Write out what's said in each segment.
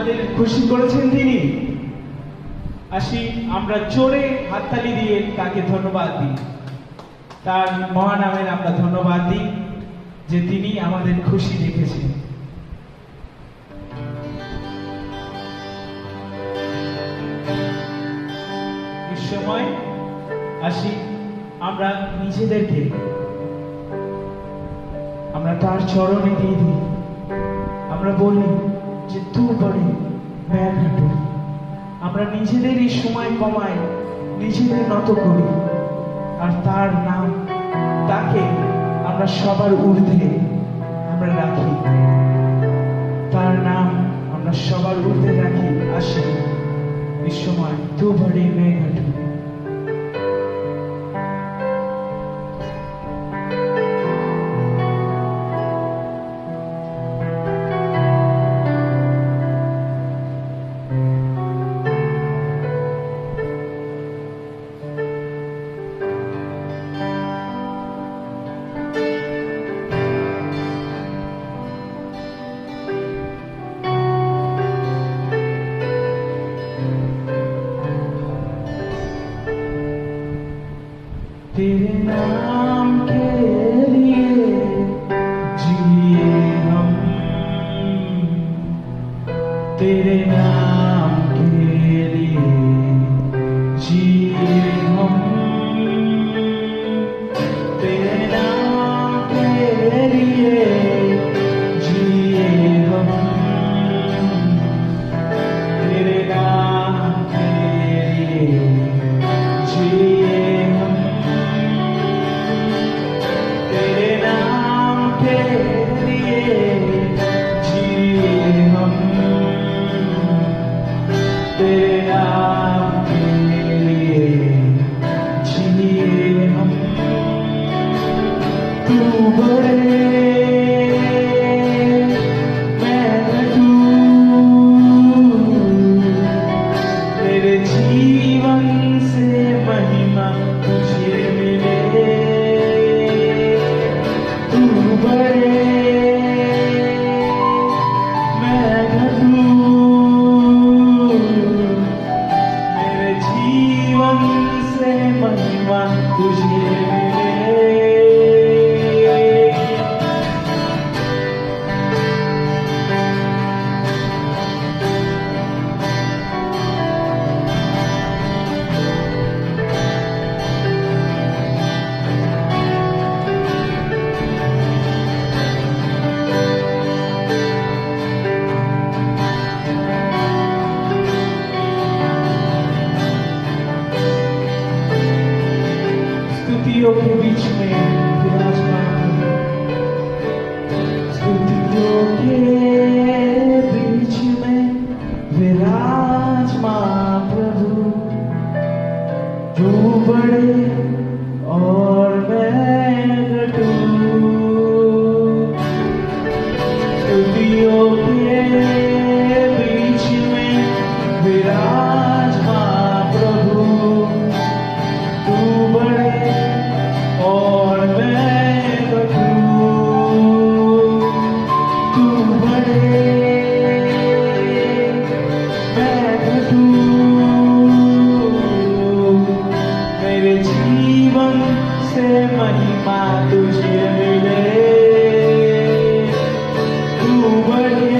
আমাদের খুশি করেছেন তিনি। আসি আমরা জোরে হাততালি দিয়ে তাকে ধন্যবাদ দিই, তার মহানামের আমরা ধন্যবাদ দিই যে তিনি আমাদের খুশি রেখেছেন। এই সময় আসি আমরা নিজেদেরকে আমরা তার চরণে দিয়ে দিই। আমরা বলি যে তু বড়ে ব্যাঘাটু। আমরা নিজেদের এই সময় কমাই, নিজেদের নত করি, আর তার নাম, তাকে আমরা সবার ঊর্ধ্বে আমরা রাখি। তার নাম আমরা সবার ঊর্ধ্বে রাখি। আসি এই সময় তু বড়ে ব্যাঘাটু। तेरे नाम के लिए जिए हम, तेरे नाम के लिए जिए हम, तेरे नाम के लिए जिए हम, तेरे नाम के लिए जिए हम, तेरे नाम के लिए जिए हम, तेरे नाम के लिए जिए हम। तू बड़े मैं तू, तेरे जीवन से महिमा तुझे मिले। तू बड़े मैं घटू, मेरे जीवन से महिमा तुझे मिले। स्तुतियों के बीच में विराजमान, स्तुतियों के बीच में विराजमान प्रभु। तू बड़े और मैं घटू, स्तुतियों के बीच में विराजमान प्रभु। तू बड़े और मैं घटू, तू बड़े मैं घटू, मेरे जीवन से महिमा तुझे मिले। तू बड़े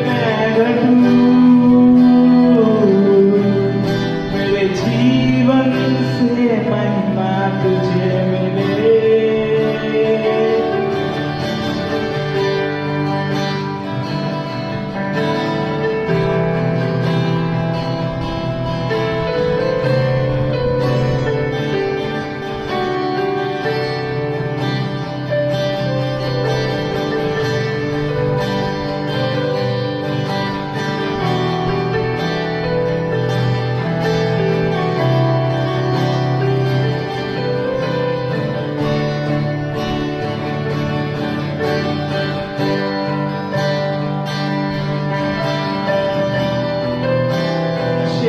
मैं घटू, मेरे जीवन से महिमा तुझे मिले।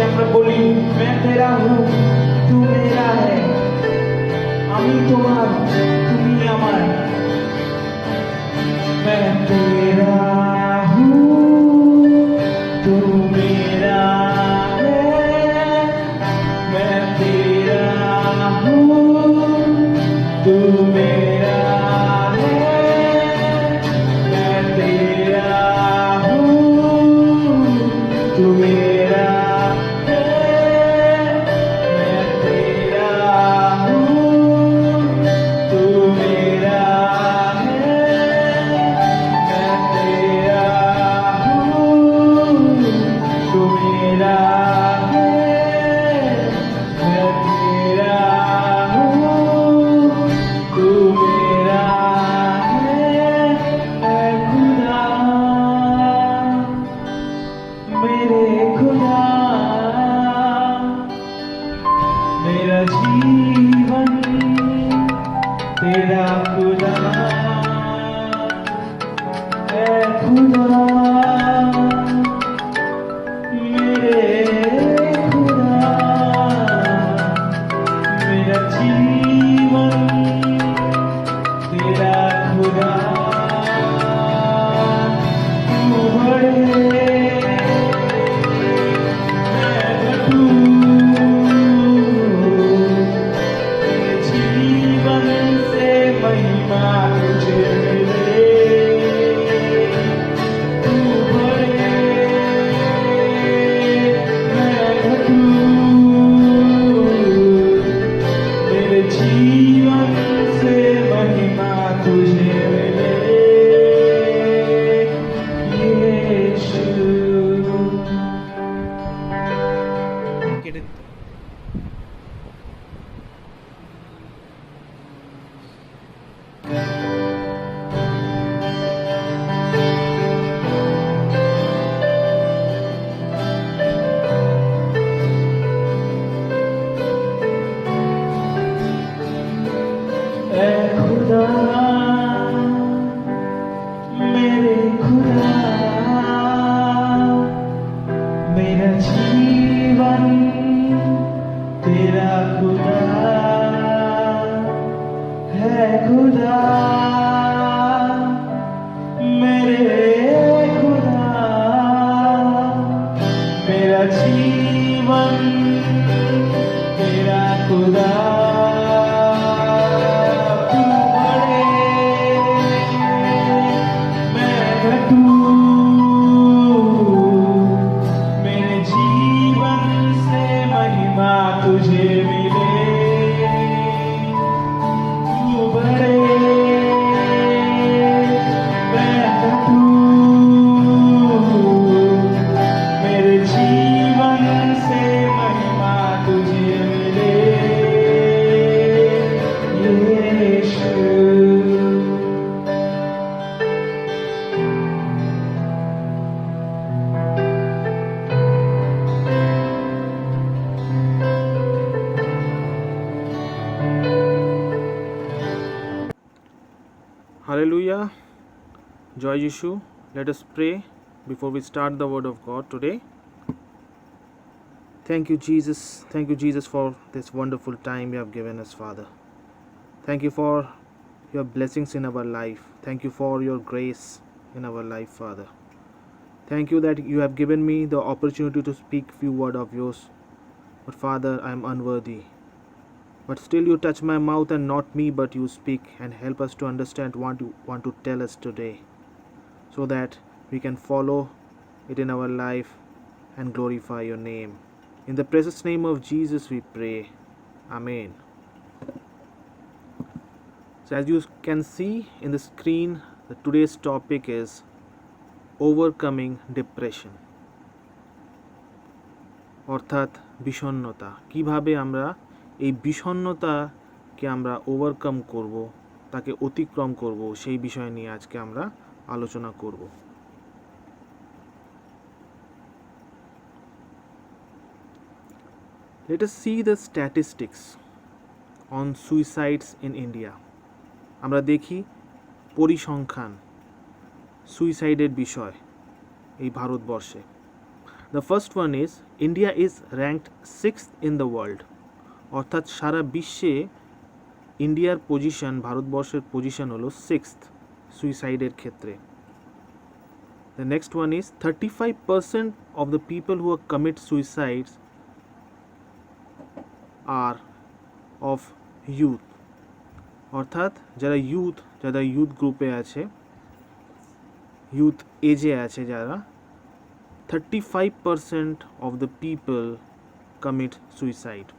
আমরা বলি मैं तेरा हूँ तू मेरा है, আমি তোমার তুমি আমার। मैं तेरा हूँ जीवन से महिमा तुझे मिले, तू बड़े मैं घटूं, मेरे जीवन से महिमा तुझे मिले यीशु। ऐ खुदा मेरे खुदा, मेरा जीवन तेरा खुदा है खुदा, मेरे खुदा, मेरा जीवन तेरा खुदा। तू बड़े मैं घटूं, मेरे जीवन से महिमा तुझे मिले, तू बड़े मैं घटूं, मेरे जीवन से महिमा तुझे मिले यीशु। Hallelujah. Joy Yeshu. Let us pray before we start the word of God today. Thank you, Jesus. Thank you, Jesus, for this wonderful time you have given us, Father. Thank you for your blessings in our life. Thank you for your grace in our life, Father. Thank you that you have given me the opportunity to speak few words of yours. But Father, I am unworthy. But still you touch my mouth, and not me, but you speak and help us to understand what you want to tell us today, so that we can follow it in our life and glorify your name. In the precious name of Jesus we pray. Amen. So as you can see in the screen, today's topic is overcoming depression, অর্থাৎ বিষণ্ণতা। কিভাবে আমরা এই বিষণ্ণতাকে আমরা overcome করব, তাকে অতিক্রম করব, সেই বিষয় নিয়ে আজকে আমরা আলোচনা করব। Let us see the statistics on suicides in India. আমরা দেখি পরিসংখ্যান সুইসাইডের বিষয় এই ভারতবর্ষে। The first one is India is ranked 6th in the world. অর্থাৎ সারা বিশ্বে ইন্ডিয়ার পজিশন, ভারতবর্ষের পজিশন হলো 6th সুইসাইডের ক্ষেত্রে। The next one is 35% of the people who commit suicides are of youth. অর্থাৎ যারা ইউথ গ্রুপে আছে, ইউথ এজে আছে যারা, 35% of the people commit suicide.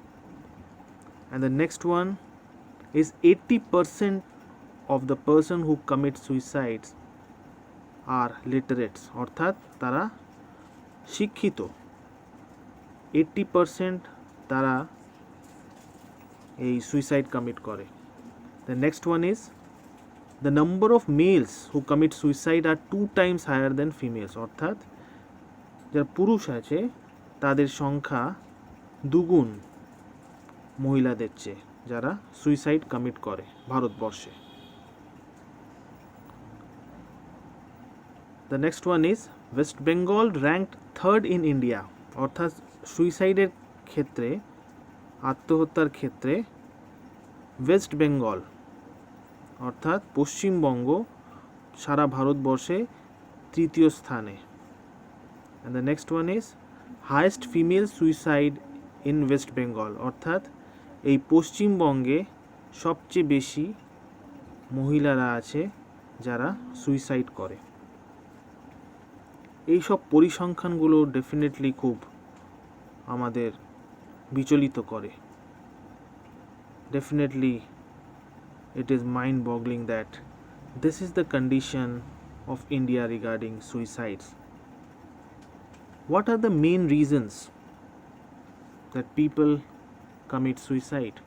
And the next one is 80% of the person who commit suicides are literates. অর্থাৎ তারা শিক্ষিত। 80% তারা এই সুইসাইড কমিট করে। The next one is the number of males who commit suicide are 2 times higher than females. অর্থাৎ যারা পুরুষ আছে তাদের সংখ্যা দুগুণ মহিলাদের চেয়ে যারা সুইসাইড কমিট করে ভারতবর্ষে। The next one is West Bengal ranked 3rd in India. অর্থাৎ সুইসাইডের ক্ষেত্রে, আত্মহত্যার ক্ষেত্রে ওয়েস্ট বেঙ্গল অর্থাৎ পশ্চিমবঙ্গ সারা ভারতবর্ষে 3য় স্থানে। And the next one is highest female suicide in West Bengal, অর্থাৎ এই পশ্চিমবঙ্গে সবচেয়ে বেশি মহিলারা আছে যারা সুইসাইড করে। এই সব পরিসংখ্যানগুলো ডেফিনেটলি খুব আমাদের বিচলিত করে। Definitely it is mind boggling that this is the condition of India regarding suicides. What are the main reasons that people commit suicide?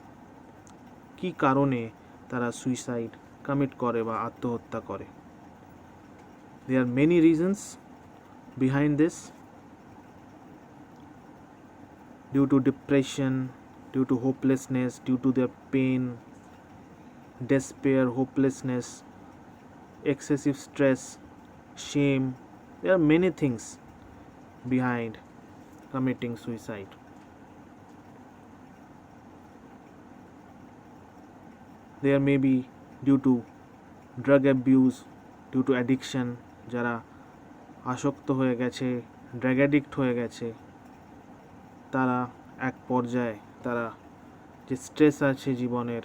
কি কারণে তারা সুইসাইড কমিট করে বা আত্মহত্যা করে? There are many reasons behind this. Due to depression, due to hopelessness, due to their pain, despair, hopelessness, excessive stress, shame. There are many things behind committing suicide. There may be due to drug abuse, due to addiction, যারা আসক্ত হয়ে গেছে, drug addict হয়ে গেছে, তারা এক পর্যায়ে তারা যে স্ট্রেস আছে জীবনের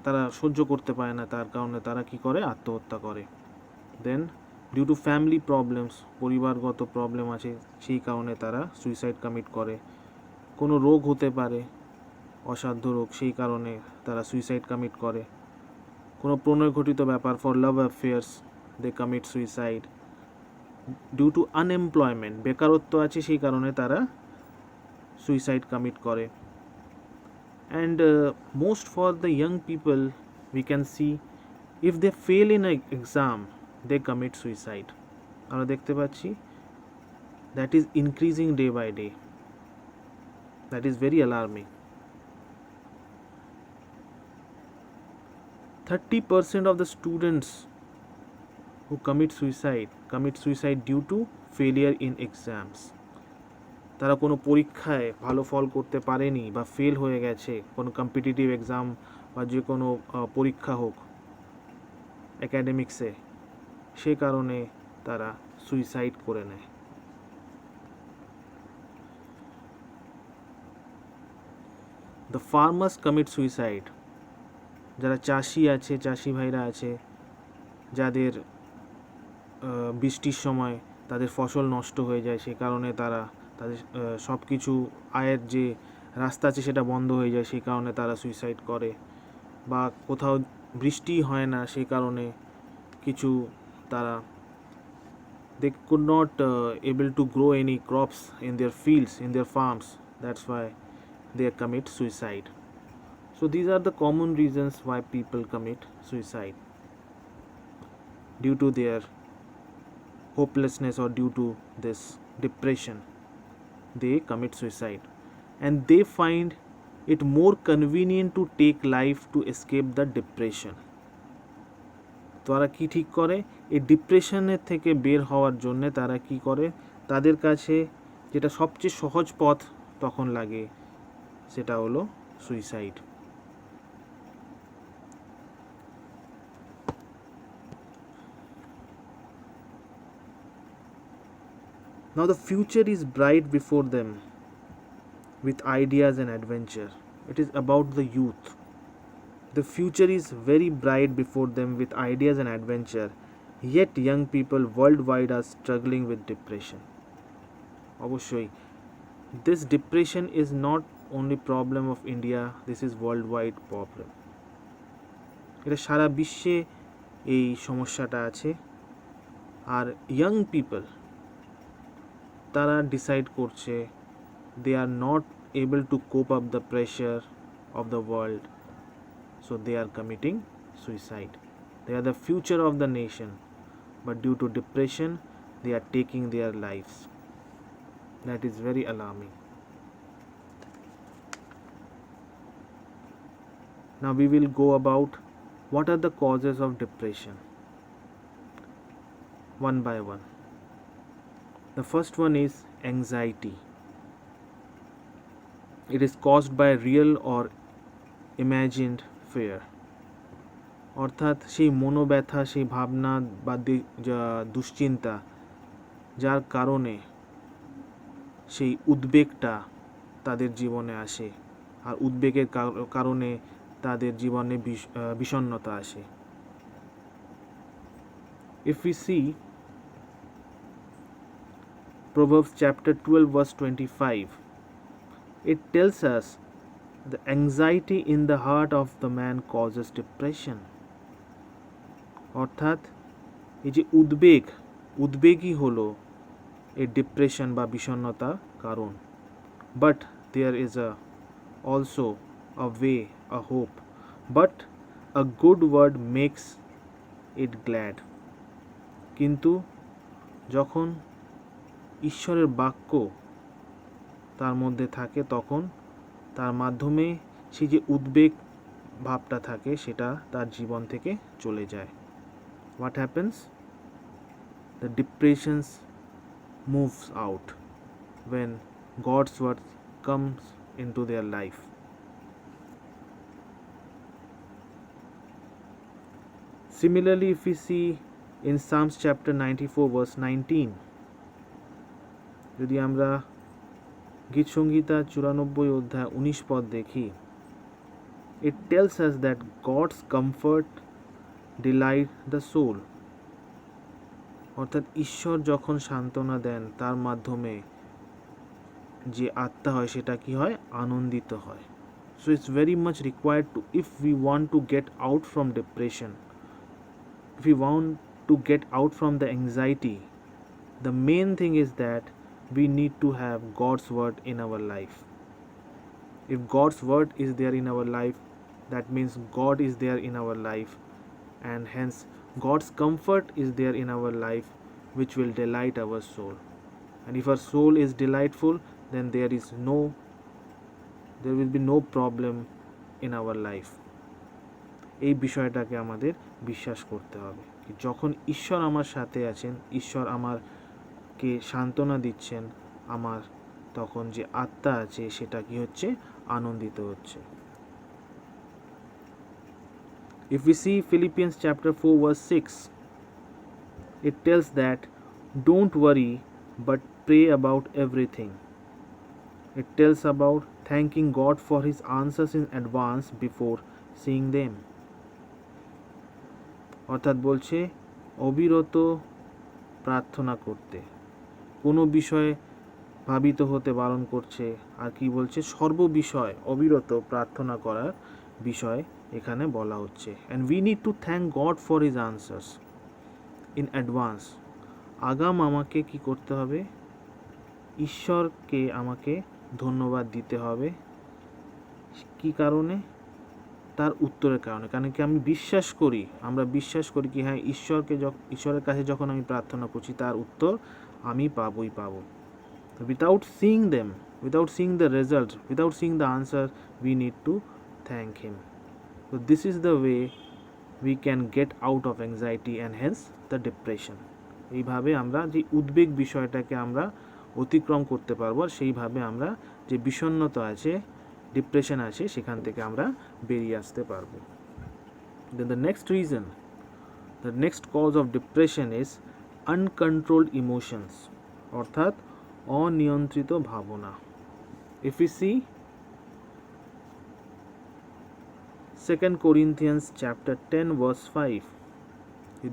তারা সহ্য করতে পারে না, তার কারণে তারা কি করে? আত্মহত্যা করে। Then due to family problems, পরিবারগত প্রবলেম আছে, সেই কারণে তারা সুইসাইড কমিট করে। কোনো রোগ হতে পারে, অসাধ্য রোগ, সেই কারণে তারা সুইসাইড কমিট করে। কোনো প্রণয় ঘটিত ব্যাপার, for love affairs they commit suicide. Due to unemployment, বেকারত্ব আছে, সেই কারণে তারা সুইসাইড কমিট করে। And most for the young people, we can see if they fail in an exam, they commit suicide. আমরা দেখতে পাচ্ছি that is increasing day by day. That is very alarming. 30% of the students who commit suicide due to failure in exams. তারা কোনো পরীক্ষায় ভালো ফল করতে পারেনি বা ফেল হয়ে গেছে, কোনো কম্পিটিটিভ এক্সাম বা যে কোনো পরীক্ষা হোক অ্যাকাডেমিক্সে, সে কারণে তারা সুইসাইড করে নেয়। দ্য ফার্মার্স কমিট সুইসাইড, যারা চাষি আছে, চাষি ভাইরা আছে, যাদের বৃষ্টির সময় তাদের ফসল নষ্ট হয়ে যায়, সে কারণে তাদের সব কিছু আয়ের যে রাস্তা আছে সেটা বন্ধ হয়ে যায়, সেই কারণে তারা সুইসাইড করে। বা কোথাও বৃষ্টি হয় না, সেই কারণে কিছু তারা they could not able to grow any crops in their fields, in their farms, that's why they commit suicide. So these are the common reasons why people commit suicide, due to their hopelessness or due to this depression they commit suicide, and they find it more convenient to take life to escape the depression. তারা কি ঠিক করে? এই ডিপ্রেশনের থেকে বের হওয়ার জন্য তারা কি করে? তাদের কাছে যেটা সবচেয়ে সহজ পথ তখন লাগে, সেটা হলো suicide. Now the future is bright before them with ideas and adventure. It is about the youth. The future is very bright before them with ideas and adventure. Yet young people worldwide are struggling with depression. অবশ্যই this depression is not only problem of India, this is worldwide problem. এটা সারা বিশ্বে এই সমস্যাটা আছে। আর young people তারা decide করছে they are not able to cope up the pressure of the world, so they are committing suicide. They are the future of the nation, but due to depression they are taking their lives. That is very alarming. Now we will go about what are the causes of depression, one by one. The first one is anxiety. It is caused by real or imagined fear. অর্থাৎ সেই মনোব্যথা, সেই ভাবনা বা দুশ্চিন্তা, যার কারণে সেই উদ্বেগটা তাদের জীবনে আসে, আর উদ্বেগের কারণে তাদের জীবনে বিষণ্ণতা আসে। If we see Proverbs chapter 12 verse 25, it tells us the anxiety in the heart of the man causes depression. অর্থাৎ এই যে উদ্বেগই হলো এই ডিপ্রেশন বা বিষণ্ণতার কারণ। But there is also a way, a hope. But a good word makes it glad. কিন্তু যখন ঈশ্বরের বাক্য তার মধ্যে থাকে তখন তার মাধ্যমে সেই যে উদ্বেগ ভাবটা থাকে সেটা তার জীবন থেকে চলে যায়। What happens? The depressions moves out when God's word comes into their life. Similarly, if we see in Psalms chapter 94 verse 19, যদি আমরা গীত সংহিতা 94 অধ্যায় 19 পদ দেখি, it tells us that God's comfort delight the soul. অর্থাৎ ঈশ্বর যখন সান্ত্বনা দেন তার মাধ্যমে যে আত্মা হয় সেটা কি হয়? আনন্দিত হয়। So it's very much required to, if we want to get out from depression, if we want to get out from the anxiety, the main thing is that we need to have God's word in our life. If God's word is there in our life, that means God is there in our life, and hence God's comfort is there in our life, which will delight our soul. And if our soul is delightful, then there will be no problem in our life. এই বিষয়টাকে আমাদের বিশ্বাস করতে হবে, যখন ঈশ্বর আমার সাথে আছেন, ঈশ্বর আমাকে সান্ত্বনা দিচ্ছেন, আমার তখন যে আত্মা আছে সেটা কি হচ্ছে? আনন্দিত হচ্ছে। If we see Philippians chapter 4 verse 6, it tells that don't worry but pray about everything. It tells about thanking God for his answers in advance before seeing them. অর্থাৎ বলছে অবিরত প্রার্থনা করতে, কোনো বিষয়ে ভাবিত হতে বারণ করছে, আর কি বলছে? সর্ববিষয় অবিরত প্রার্থনা করার বিষয় এখানে বলা হচ্ছে। and we need to thank God for his answers in advance. আগাম আমাকে কি করতে হবে? ঈশ্বরকে আমাকে ধন্যবাদ দিতে হবে। কি কারণে? তার উত্তরের কারণে। কারণ কি আমরা বিশ্বাস করি কি হ্যাঁ, ঈশ্বরের কাছে যখন আমি প্রার্থনা করছি তার উত্তর আমি পাবই পাবো। Without seeing them, without seeing the result, without seeing the answer, we need to thank him. So this is the way we can get out of anxiety and hence the depression. এইভাবে আমরা যে উদ্বেগ বিষয়টাকে আমরা অতিক্রম করতে পারবো, সেইভাবে আমরা যে বিষণ্ণতা আছে, ডিপ্রেশন আছে, সেখান থেকে আমরা বেরিয়ে আসতে পারবো। Then the next reason, the next cause of depression is uncontrolled emotions, অর্থাৎ অনিয়ন্ত্রিত ভাবনা। If we see 2 Corinthians chapter 10 verse 5,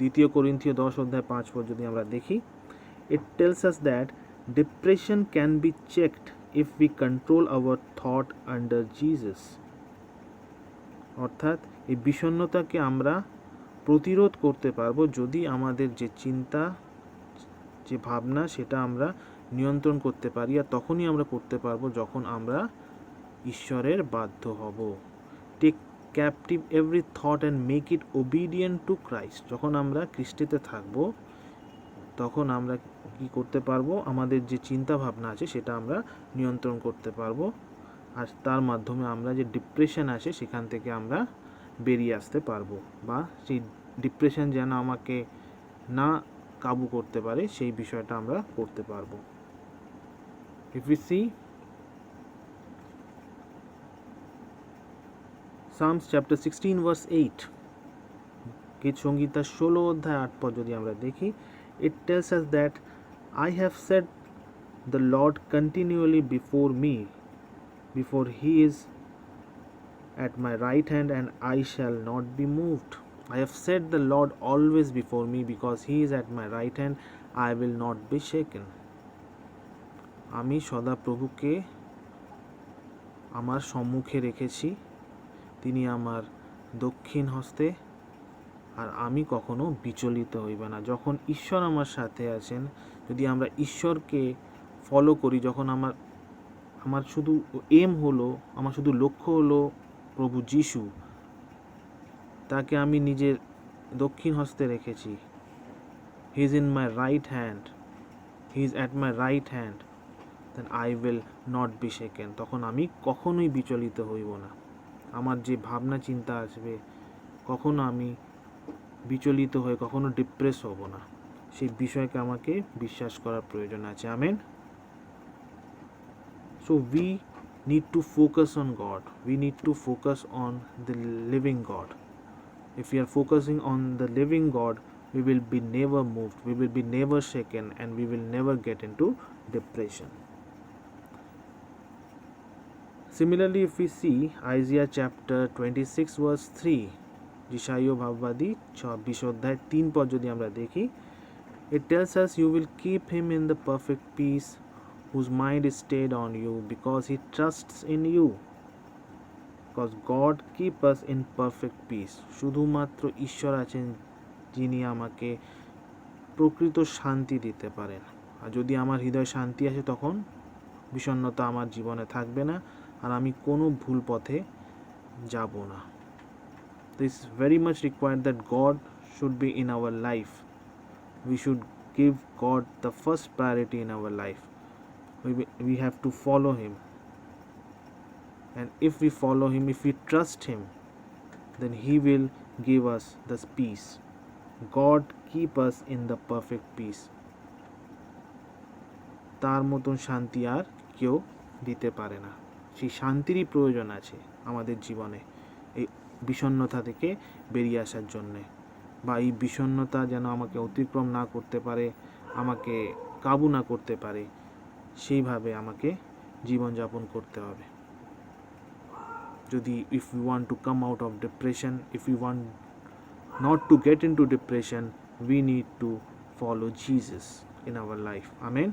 দ্বিতীয় করিন্থীয় 10 অধ্যায় 5 পদ যদি আমরা দেখি, it tells us that depression can be checked if we control our thought under Jesus. অর্থাৎ এই বিষণ্ণতাকে আমরা প্রতিরোধ করতে পারবো যদি আমাদের যে চিন্তা, যে ভাবনা, সেটা আমরা নিয়ন্ত্রণ করতে পারি। আর তখনই আমরা করতে পারবো যখন আমরা ঈশ্বরের বাধ্য হব। Take captive every thought and make it obedient to Christ. যখন আমরা খ্রিস্টে থাকবো তখন আমরা কি করতে পারবো? আমাদের যে চিন্তা ভাবনা আছে সেটা আমরা নিয়ন্ত্রণ করতে পারবো, আর তার মাধ্যমে আমরা যে ডিপ্রেশন আছে সেখান থেকে আমরা বেরিয়ে আসতে পারবো, বা সেই ডিপ্রেশন যেন আমাকে না কাবু করতে পারে সেই বিষয়টা আমরা করতে পারবো। If we see Psalms chapter 16 verse 8, গীত সংহিতা 16 অধ্যায় 8 পদ যদি আমরা দেখি, it tells us that I have set the Lord continually before me, before he is at my right hand, and I shall not be moved. I have set the Lord always before me, because he is at my right hand, I will not be shaken. আমি সদা প্রভুকে আমার সম্মুখে রেখেছি, তিনি আমার দক্ষিণ হস্তে, আর আমি কখনো বিচলিত হইব না। যখন ঈশ্বর আমার সাথে আছেন, যদি আমরা ঈশ্বরকে ফলো করি, যখন আমার শুধু এম হলো, আমার শুধু লক্ষ্য হলো প্রভু যিশু, তাকে আমি নিজের দক্ষিণ হস্তে রেখেছি, he is in my right hand, he is at my right hand, then I will not be shaken. তখন আমি কখনোই বিচলিত হইব না। আমার যে ভাবনা চিন্তা আসবে, কখনো আমি বিচলিত হয়ে কখনো ডিপ্রেস হব না। সেই বিষয়কে আমাকে বিশ্বাস করার প্রয়োজন আছে। Amen. So we need to focus on God. We need to focus on the living God. If we are focusing on the living God, we will be never moved, we will be never shaken, and we will never get into depression. Similarly, if we see Isaiah chapter 26 verse 3, যিশাইয় ভাববাদী 26 অধ্যায় 3 পদ যদি আমরা দেখি, it tells us, you will keep him in the perfect peace whose mind is stayed on you, because he trusts in you. Because God keep us in perfect peace. শুধুমাত্র ঈশ্বর আছেন যিনি আমাকে প্রকৃত শান্তি দিতে পারেন। আর যদি আমার হৃদয়ে শান্তি আসে, তখন বিষণ্ণতা আমার জীবনে থাকবে না, আর আমি কোনো ভুল পথে যাব না। This is very much required that God should be in our life. We should give God the first priority in our life. We have to follow him, and if we follow him, if we trust him, then he will give us this peace. God keep us in the perfect peace. তার মতন শান্তি আর কেউ দিতে পারে না। সেই শান্তিরই প্রয়োজন আছে আমাদের জীবনে, এই বিষণ্ণতা থেকে বেরিয়ে আসার জন্যে, বা এই বিষণ্ণতা যেন আমাকে অতিক্রম না করতে পারে, আমাকে কাবু না করতে পারে, সেইভাবে আমাকে জীবনযাপন করতে হবে। যদি if we want to come out of depression, if we want not to get into depression, we need to follow Jesus in our life. Amen.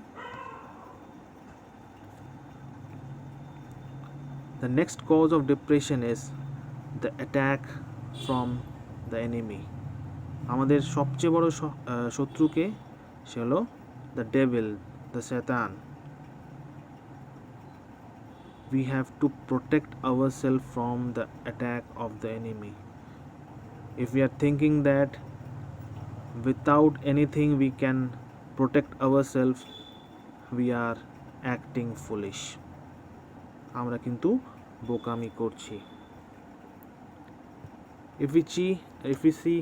The next cause of depression is the attack from the enemy. আমাদের সবচেয়ে বড় শত্রুকে সে হলো the devil, the Satan. We have to protect ourselves from the attack of the enemy. If we are thinking that without anything we can protect ourselves, we are acting foolish. আমরা কিন্তু বোকামি করছি। If we see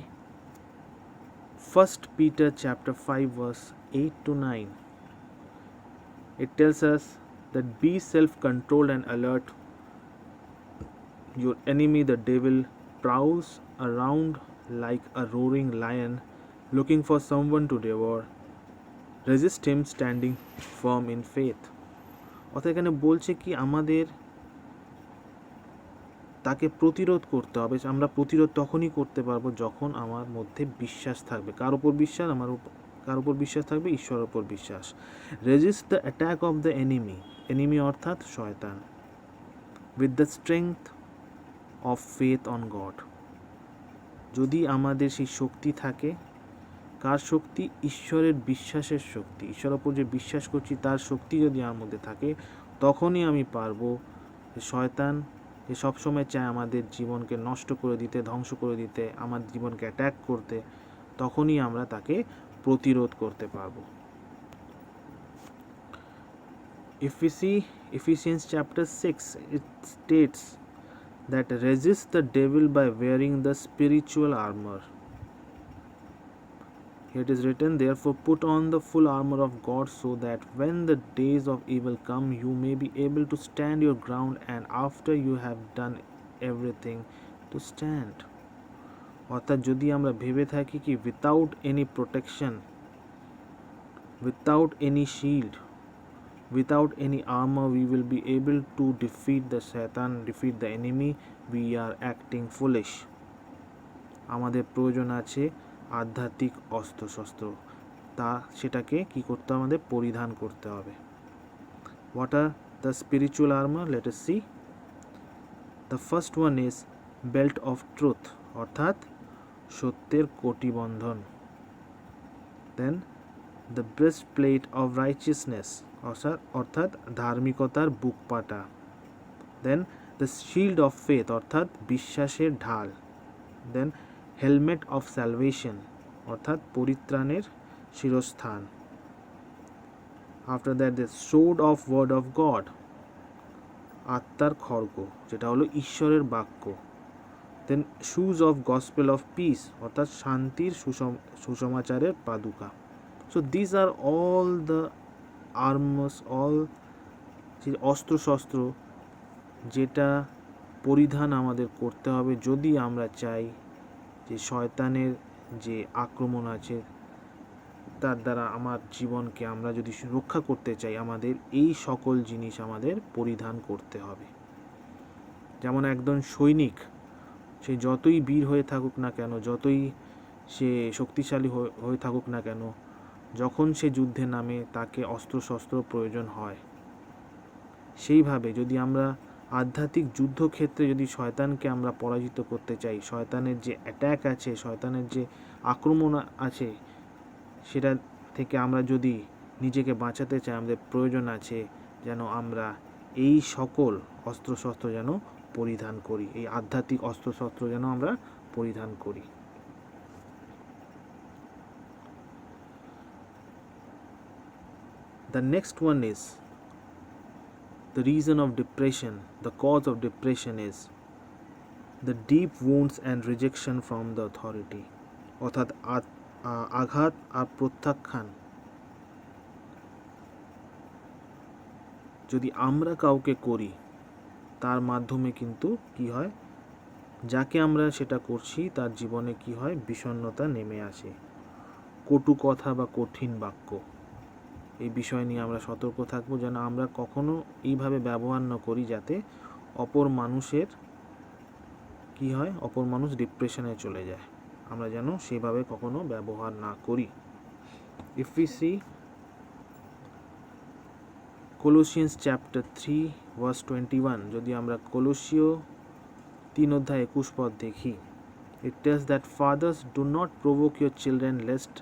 1 Peter chapter 5 verse 8 to 9, it tells us that be self-controlled and alert. Your enemy, the devil, prowls around like a roaring lion, looking for someone to devour. Resist him, standing firm in faith. অর্থাৎ এখানে বলছে কি, আমাদের তাকে প্রতিরোধ করতে হবে। আমরা প্রতিরোধ তখনই করতে পারবো যখন আমার মধ্যে বিশ্বাস থাকবে। কার উপর বিশ্বাস? কার উপর বিশ্বাস থাকবে? ঈশ্বরের উপর বিশ্বাস। Resist the attack of the enemy অর্থাৎ শয়তান, with the strength of faith on God. যদি আমাদের সেই শক্তি থাকে, কার শক্তি? ঈশ্বরের বিশ্বাসের শক্তি। ঈশ্বরের উপর যে বিশ্বাস করছি তার শক্তি যদি আমার মধ্যে থাকে, তখনই আমি পারবো। শয়তান যে সবসময় চায় আমাদের জীবনকে নষ্ট করে দিতে, ধ্বংস করে দিতে, আমার জীবনকে অ্যাট্যাক করতে, তখনই আমরা তাকে প্রতিরোধ করতে পারবো। If we see Ephesians chapter 6, it states that resist the devil by wearing the spiritual armor. It is written, therefore put on the full armor of God, so that when the days of evil come, you may be able to stand your ground, and after you have done everything, to stand. অর্থাৎ যদি আমরা ভেবে থাকি কি without any protection, without any shield, Without any armor, we will be able to defeat the Satan, defeat the enemy. We are acting foolish. আমাদের প্রয়োজন আছে আধ্যাত্মিক অস্ত্রশস্ত্র, তা সেটাকে কি করতে হবে? আমাদের পরিধান করতে হবে। What are the spiritual armor? Let us see. The first one is belt of truth, অর্থাৎ সত্যের কটিবন্ধন। Then the breastplate of righteousness, অর্থাৎ ধার্মিকতার বুকপাটা। Then the shield of faith, অর্থাৎ বিশ্বাসের ঢাল। Then helmet of salvation, অর্থাৎ পরিত্রাণের শিরস্থান। After that the sword of word of God, আত্মার খড়গ, যেটা হলো ঈশ্বরের বাক্য। Then shoes of gospel of peace, অর্থাৎ শান্তির সুসমাচারের পাদুকা। So these are all the armors, all যে অস্ত্রশস্ত্র যেটা পরিধান আমাদের করতে হবে যদি আমরা চাই যে শয়তানের যে আক্রমণ আছে তার দ্বারা আমার জীবনকে আমরা যদি রক্ষা করতে চাই, আমাদের এই সকল জিনিস আমাদের পরিধান করতে হবে। যেমন একজন সৈনিক, সে যতই বীর হয়ে থাকুক না কেন, যতই সে শক্তিশালী হয়ে থাকুক না কেন, যখন সে যুদ্ধে নামে তাকে অস্ত্রশস্ত্র প্রয়োজন হয়। সেইভাবে যদি আমরা আধ্যাত্মিক যুদ্ধক্ষেত্রে যদি শয়তানকে আমরা পরাজিত করতে চাই, শয়তানের যে অ্যাট্যাক আছে, শয়তানের যে আক্রমণ আছে, সেটা থেকে আমরা যদি নিজেকে বাঁচাতে চাই, আমাদের প্রয়োজন আছে যেন আমরা এই সকল অস্ত্রশস্ত্র যেন পরিধান করি, এই আধ্যাত্মিক অস্ত্রশস্ত্র যেন আমরা পরিধান করি। The next one is the reason of depression, the cause of depression is the deep wounds and rejection from the authority, অর্থাৎ আঘাত আর প্রত্যাখ্যান। যদি আমরা কাউকে করি তার মাধ্যমে কিন্তু কি হয়, যাকে আমরা সেটা করছি তার জীবনে কি হয়, বিষণ্ণতা নেমে আসে, কটু কথা বা কঠিন বাক্য। এই বিষয় নিয়ে আমরা সতর্ক থাকবো যেন আমরা কখনো এইভাবে ব্যবহার না করি যাতে অপর মানুষের কি হয়, অপর মানুষ ডিপ্রেশনে চলে যায়। আমরা যেন সেভাবে কখনো ব্যবহার না করি। If we see Colossians chapter 3 verse 21, যদি আমরা কলোসীয় 3:21 দেখি, it tells that fathers do not provoke your children lest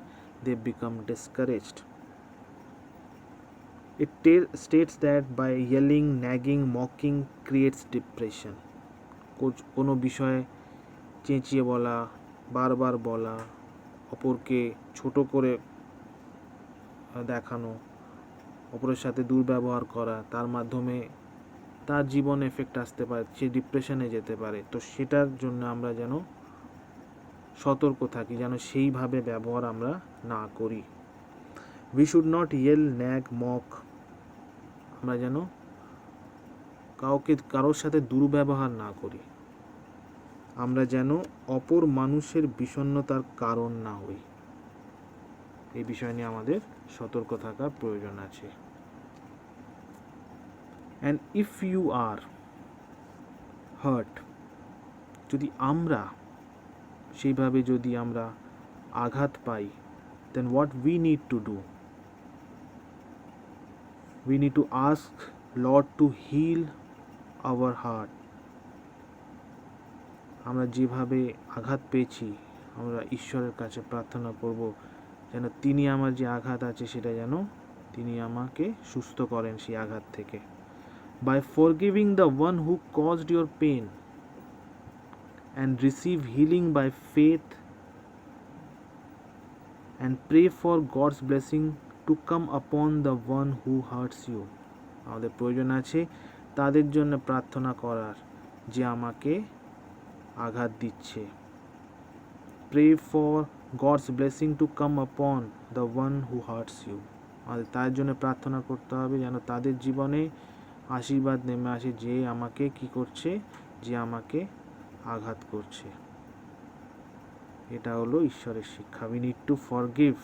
they become discouraged. It states that by yelling, nagging, mocking creates depression. কোনো বিষয়ে চেঁচিয়ে বলা, বারবার বলা, অপরকে ছোট করে দেখানো, অপরের সাথে দুর্ব্যবহার করা, তার মাধ্যমে তার জীবনে এফেক্ট আসতে পারে, সে ডিপ্রেশনে যেতে পারে। তো সেটার জন্য আমরা যেন সতর্ক থাকি, যেন সেইভাবে ব্যবহার আমরা না করি। We should not yell, nag, mock. আমরা যেন কারোর সাথে দুর্ব্যবহার না করি। আমরা যেন অপর মানুষের বিষণ্ণতার কারণ না হই। এই বিষয় নিয়ে আমাদের সতর্ক থাকার প্রয়োজন আছে। And if you are hurt, যদি আমরা সেইভাবে যদি আমরা আঘাত পাই, then what we need to do? We need to ask Lord to heal our heart. আমরা যেভাবে আঘাত পেয়েছি, আমরা ঈশ্বরের কাছে প্রার্থনা করব যেন তিনি আমার যে আঘাত আছে সেটা যেন তিনি আমাকে সুস্থ করেন সেই আঘাত থেকে। By forgiving the one who caused your pain and receive healing by faith and pray for God's blessing to come upon the one who hurts you. আমাদের প্রয়োজন আছে তাদের জন্য প্রার্থনা করার যে আমাকে আঘাত দিচ্ছে। Pray for God's blessing to come upon the one who hurts you. আমাদের তার জন্য প্রার্থনা করতে হবে যেন তাদের জীবনে আশীর্বাদ নেমে আসে, যে আমাকে কি করছে, যে আমাকে আঘাত করছে। এটা হলো ঈশ্বরের শিক্ষা। We need to forgive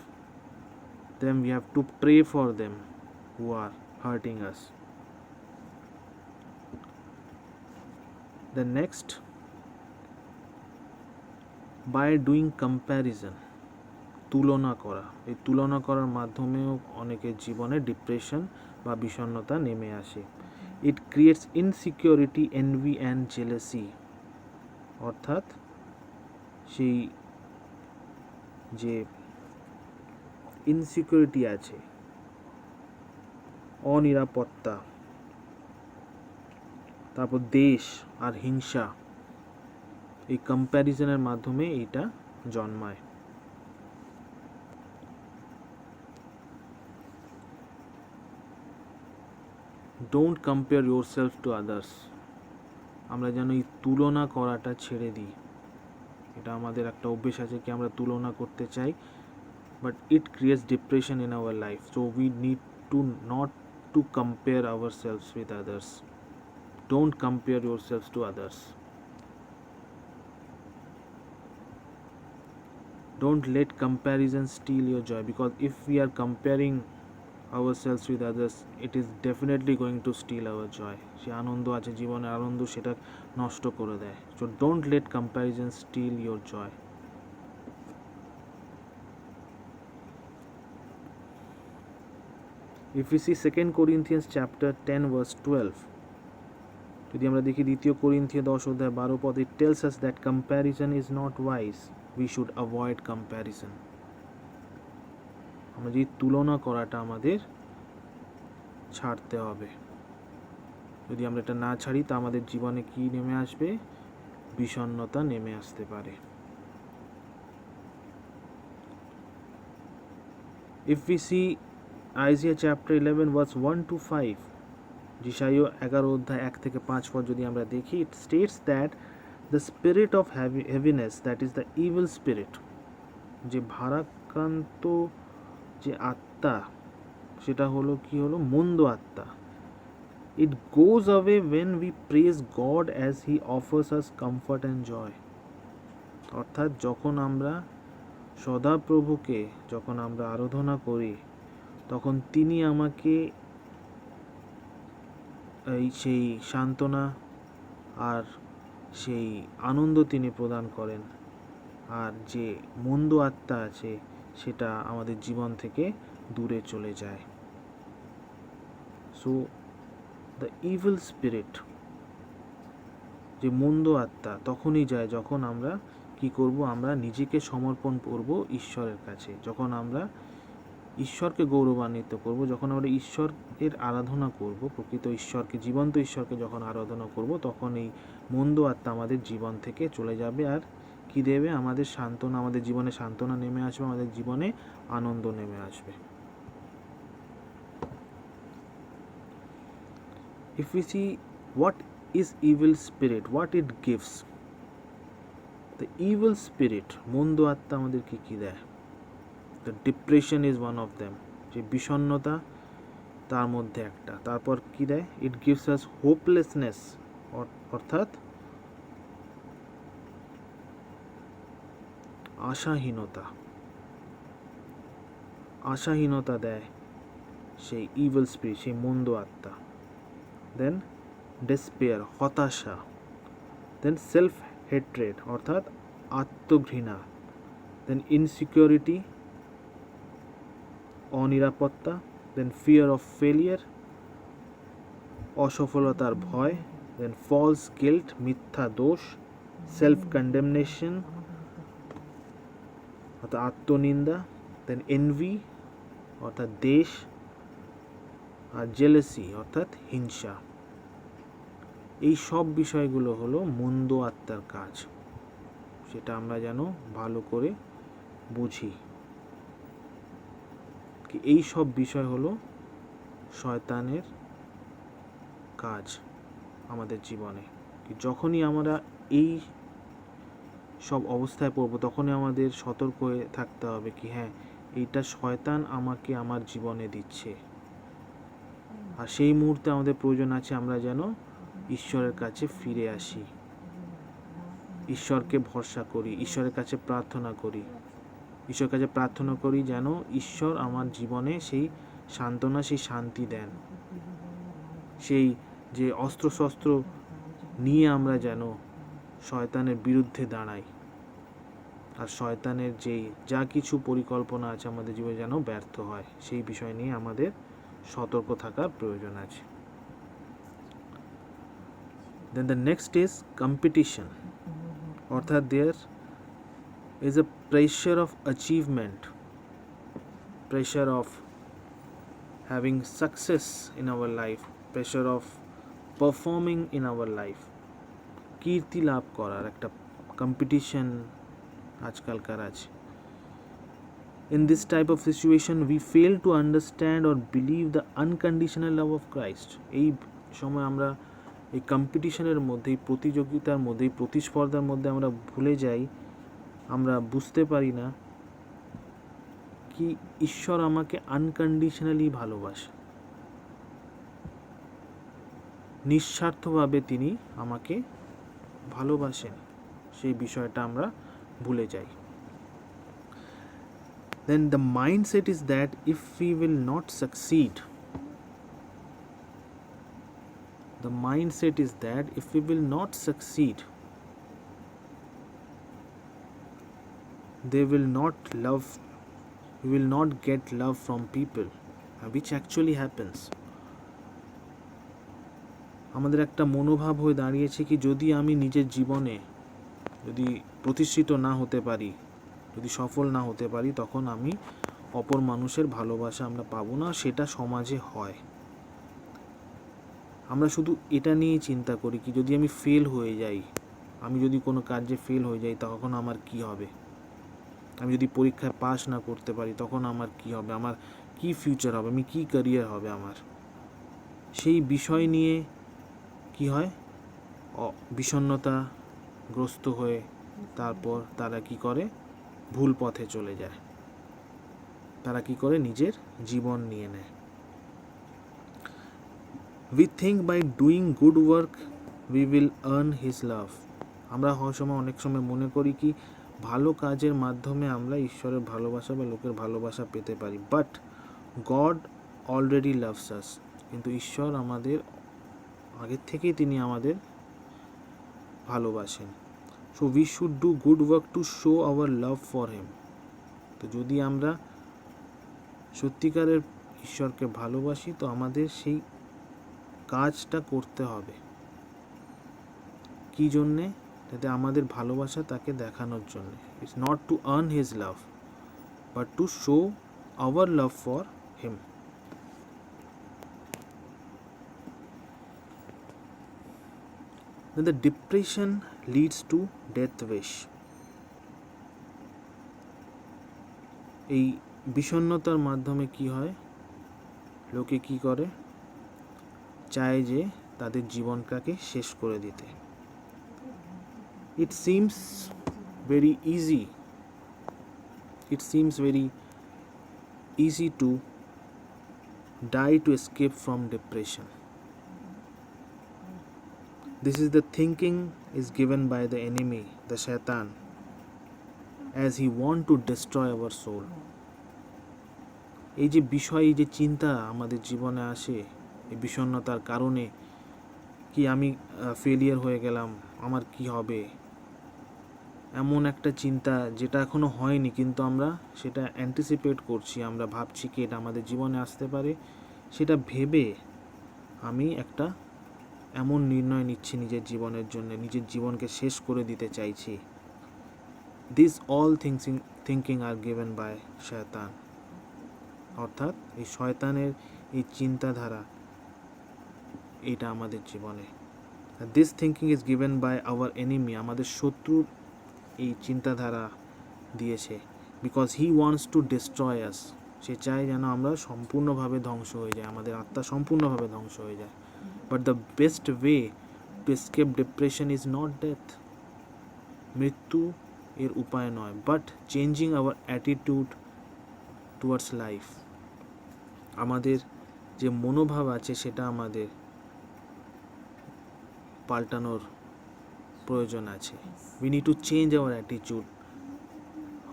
them, we have to pray for them who are hurting us. The next, by doing comparison, তুলনা করা, এই তুলনা করার মাধ্যমেও অনেকের জীবনে ডিপ্রেশন বা বিষণ্ণতা নেমে আসে। It creates insecurity, envy and jealousy, অর্থাৎ সেই যে ইনসিকিউরিটি আছে, অনিরাপত্তা, তারপর দেশ আর হিংসা, এই কম্প্যারিজনের মাধ্যমে এইটা জন্মায়। Don't compare your self to others, আমরা যেন এই তুলনা করাটা ছেড়ে দিই। এটা আমাদের একটা অভ্যেস আছে কি আমরা তুলনা করতে চাই, but it creates depression in our life. So we need to not to compare our selves with others. Don't compare your selves to others. Don't let comparison steal your joy, because if we are comparing ourselves with others, it is definitely going to steal our joy. সে আনন্দ আছে জীবনে, আনন্দ সেটা নষ্ট করে দেয়। So don't let comparison steal your joy. If we see 2 Corinthians chapter 10 verse 12, যদি আমরা দেখি 2 Corinthians 10:12, it tells us that comparison is not wise. We should avoid comparison. আমাদের তুলনা করাটা আমাদের ছাড়তে হবে। যদি আমরা এটা না ছাড়ি তা আমাদের জীবনে কি নেমে আসবে? বিষণ্ণতা নেমে আসতে পারে। If we see Isaiah chapter 11 verse 1 to 5, যিশাইয় 11:1-5 যদি আমরা দেখি, it states that the spirit of heaviness, that is the evil spirit, যে ভারাক্রান্ত যে আত্মা, সেটা হলো কি হলো? মন্দ আত্মা। It goes away when we praise God as He offers us comfort and joy. অর্থাৎ যখন আমরা সদাপ্রভুকে যখন আমরা আরাধনা করি, তখন তিনি আমাকে সেই সান্ত্বনা আর সেই আনন্দ তিনি প্রদান করেন, আর যে মন্দ আত্মা আছে সেটা আমাদের জীবন থেকে দূরে চলে যায়। সো দ্য ইভিল স্পিরিট, যে মন্দ আত্মা তখনই যায় যখন আমরা কি করব? আমরা নিজেকে সমর্পণ করব ঈশ্বরের কাছে, যখন আমরা ঈশ্বরকে গৌরবান্বিত করব, যখন আমরা ঈশ্বরের আরাধনা করব, প্রকৃত ঈশ্বরকে, জীবন্ত ঈশ্বরকে যখন আরাধনা করব, তখন এই মন্দ আত্মা আমাদের জীবন থেকে চলে যাবে। আর কি দেবে? আমাদের সান্ত্বনা, আমাদের জীবনে সান্ত্বনা নেমে আসবে, আমাদের জীবনে আনন্দ নেমে আসবে। If we see what is evil spirit, what it gives, the evil spirit, মন্দ আত্মা আমাদের কি দেয়? The depression is one of them, যে বিষণ্ণতা তার মধ্যে একটা। তারপর কি দেয়? It gives us hopelessness, অর্থাৎ আশাহীনতা দেয় সেই ইভিল স্পিরিট, সেই মন্দ আত্মা। দেন ডেসপেয়ার, হতাশা। দেন সেলফ হেট্রেড, অর্থাৎ আত্মঘৃণা। দেন ইনসিকিউরিটি, অনিরাপত্তা। দেন ফিয়ার অফ ফেলিয়ার, অসফলতার ভয়। দেন ফলস গিল্ট, মিথ্যা দোষ। সেলফ কন্ডেমনেশন, অর্থাৎ আত্মনিন্দা। দেন এনভি, অর্থাৎ দেশ। আর জেলেসি, অর্থাৎ হিংসা। এই সব বিষয়গুলো হলো মন্দ আত্মার কাজ, সেটা আমরা যেন ভালো করে বুঝি। এই সব বিষয় হলো শয়তানের কাজ আমাদের জীবনে। যখনই আমরা এই সব অবস্থায় পড়বো, তখনই আমাদের সতর্ক হয়ে থাকতে হবে কি হ্যাঁ, এইটা শয়তান আমাকে আমার জীবনে দিচ্ছে। আর সেই মুহূর্তে আমাদের প্রয়োজন আছে আমরা যেন ঈশ্বরের কাছে ফিরে আসি, ঈশ্বরকে ভরসা করি, ঈশ্বরের কাছে প্রার্থনা করি, ঈশ্বরের কাছে প্রার্থনা করি যেন ঈশ্বর আমার জীবনে সেই সান্ত্বনা, সেই শান্তি দেন। সেই যে অস্ত্রশস্ত্র নিয়ে আমরা যেন শয়তানের বিরুদ্ধে দাঁড়াই, আর শয়তানের যেই যা কিছু পরিকল্পনা আছে আমাদের জীবনে যেন ব্যর্থ হয়, সেই বিষয় নিয়ে আমাদের সতর্ক থাকার প্রয়োজন আছে। Then the next is competition, অর্থাৎ there is a pressure of achievement, pressure of having success in our life, pressure of performing in our life, কীর্তি লাভ করার একটা কম্পিটিশন আজকালকার আছে। In this type of situation we fail to understand or believe the unconditional love of Christ. এই সময় আমরা এই কম্পিটিশনের মধ্যে, এই প্রতিযোগিতার মধ্যে, এই প্রতিস্পর্ধার মধ্যে আমরা ভুলে যাই, আমরা বুঝতে পারি না কি ঈশ্বর আমাকে আনকন্ডিশনালি ভালোবাসে, নিঃস্বার্থভাবে তিনি আমাকে ভালোবাসেন, সেই বিষয়টা আমরা ভুলে যাই। Then the mindset is that if we will not succeed, the mindset is that if we will not succeed, they will not love, we will not get love from people, which actually happens. আমাদের একটা মনোভাব হয়ে দাঁড়িয়েছে কি যদি আমি নিজের জীবনে যদি প্রতিষ্ঠিত না হতে পারি, যদি সফল না হতে পারি, তখন আমি অপর মানুষের ভালোবাসা আমরা পাবো না, সেটা সমাজে হয়। আমরা শুধু এটা নিয়ে চিন্তা করি কি যদি আমি ফেল হয়ে যাই, আমি যদি কোনো কাজে ফেল হয়ে যাই তখন আমার কি হবে, আমি যদি পরীক্ষায় পাস না করতে পারি তখন আমার কি হবে, আমার কি ফিউচার হবে, আমি কি ক্যারিয়ার হবে আমার, সেই বিষয় নিয়ে কি হয় বিষণ্ণতাগ্রস্ত হয়ে তারপর তারা কি করে ভুল পথে চলে যায়, তারা কি করে নিজের জীবন নিয়ে নেয়। We think by doing good work we will earn his love. আমরা অনেক সময় মনে করি কি ভালো কাজের মাধ্যমে আমরা ঈশ্বরের ভালোবাসা বা লোকের ভালোবাসা পেতে পারি, বাট গড অলরেডি লাভস আস, কিন্তু ঈশ্বর আমাদের আগের থেকেই তিনি আমাদের ভালোবাসেন। So we should do good work to show our love for him. তো যদি আমরা সত্যিকারের ঈশ্বরকে ভালোবাসি তো আমাদের সেই কাজটা করতে হবে, কী জন্যে, যাতে আমাদের ভালোবাসা তাকে দেখানোর জন্য। It's not to earn his love but to show our love for him. Then the depression leads to death wish. এই বিষণ্ণতার মাধ্যমে কি হয়, লোকে কি করে, চায় যে তাদের জীবনটাকে শেষ করে দিতে। It seems very easy to die to escape from depression. This is the thinking is given by the enemy, the Shaitan, as he want to destroy our soul. এই যে বিষয়, এই যে চিন্তা আমাদের জীবনে আসে, এই বিষণ্ণতার কারণে কি আমি ফেলিয়ার হয়ে গেলাম, আমার কি হবে, এমন একটা চিন্তা যেটা এখনো হয়নি কিন্তু আমরা সেটা অ্যান্টিসিপেট করছি, আমরা ভাবছি কি এটা আমাদের জীবনে আসতে পারে, সেটা ভেবে আমি একটা এমন নির্ণয় নিচ্ছি নিজের জীবনের জন্য, নিজের জীবনকে শেষ করে দিতে চাইছি। This all thinking are given by শয়তান, অর্থাৎ এই শয়তানের এই চিন্তাধারা এটা আমাদের জীবনে। This thinking is given by our enemy, আমাদের শত্রুর এই চিন্তাধারা দিয়েছে, because he wants to destroy us, সে চায় যেন আমরা সম্পূর্ণভাবে ধ্বংস হয়ে যায়, আমাদের আত্মা সম্পূর্ণভাবে ধ্বংস হয়ে যায়। But the best way to escape depression is not death. মৃত্যু এর উপায় নয়, but changing our attitude towards life. আমাদের যে মনোভাব আছে সেটা আমাদের পাল্টানোর প্রয়োজন আছে। We need to change our attitude.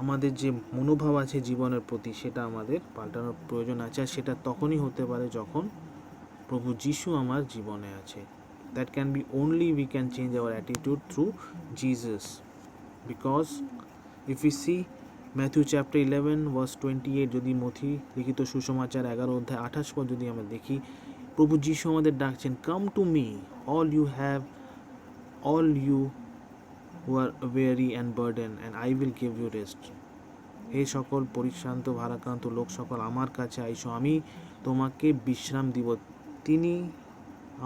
আমাদের যে মনোভাব আছে জীবনের প্রতি সেটা আমাদের পাল্টানোর প্রয়োজন আছে, আর সেটা তখনই হতে পারে যখন প্রভু যিশু আমার জীবনে আছে। That can be only we can change our attitude through Jesus. Because if we see Matthew chapter 11 verse 28, যদি মথি লিখিত সুসমাচার 11 অধ্যায় 28 পদ যদি আমরা দেখি, প্রভু যিশু আমাদের ডাকছেন, come to me all you who are weary and burdened and I will give you rest. হে সকল পরিশ্রান্ত ভারাক্রান্ত লোক সকল আমার কাছে আইসো, আমি তোমাকে বিশ্রাম দিব। তিনি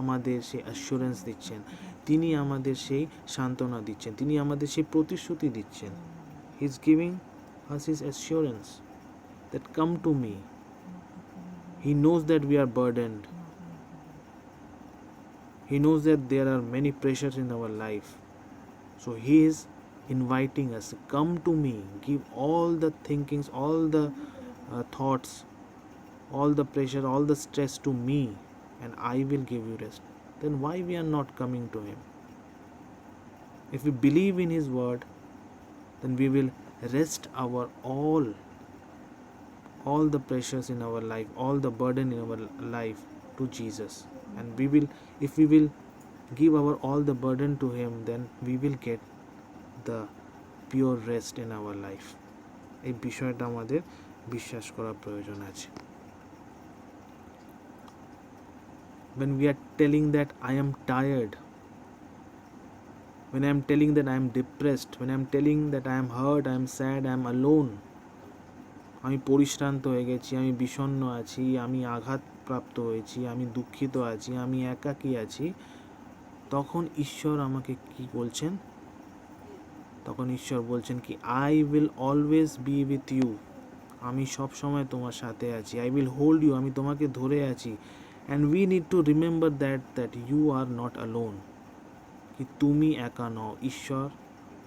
আমাদের সেই অ্যাসুরেন্স দিচ্ছেন, তিনি আমাদের সেই সান্ত্বনা দিচ্ছেন, তিনি আমাদের সেই প্রতিশ্রুতি দিচ্ছেন। He is giving us his assurance that come to me. He knows that we are burdened. He knows that there are many pressures in our life. So he is inviting us, come to me, give all the thinkings, all the thoughts, all the pressure, all the stress to me, and I will give you rest. Then why we are not coming to him? If we believe in his word, then we will rest our all the pressures in our life, all the burden in our life to Jesus. And we will, if we will give our all the burden to him, then we will get the pure rest in our life. এই বিষয়টা আমাদের বিশ্বাস করা প্রয়োজন আছে। When we are telling that I am tired, when I am telling that I am depressed, when I am telling that I am hurt, I am sad, I am alone, আমি পরিশ্রান্ত হয়ে গেছি, আমি বিষণ্ণ আছি, আমি আঘাতপ্রাপ্ত হয়েছি, আমি দুঃখিত আছি, আমি একাকী আছি, তখন ঈশ্বর আমাকে কি বলছেন? তখন ঈশ্বর বলছেন কি, I will always be with you, আমি সব সময় তোমার সাথে আছি। আই উইল হোল্ড ইউ, আমি তোমাকে ধরে আছি। And we need to remember that you are not alone, কি তুমি একা নও, ঈশ্বর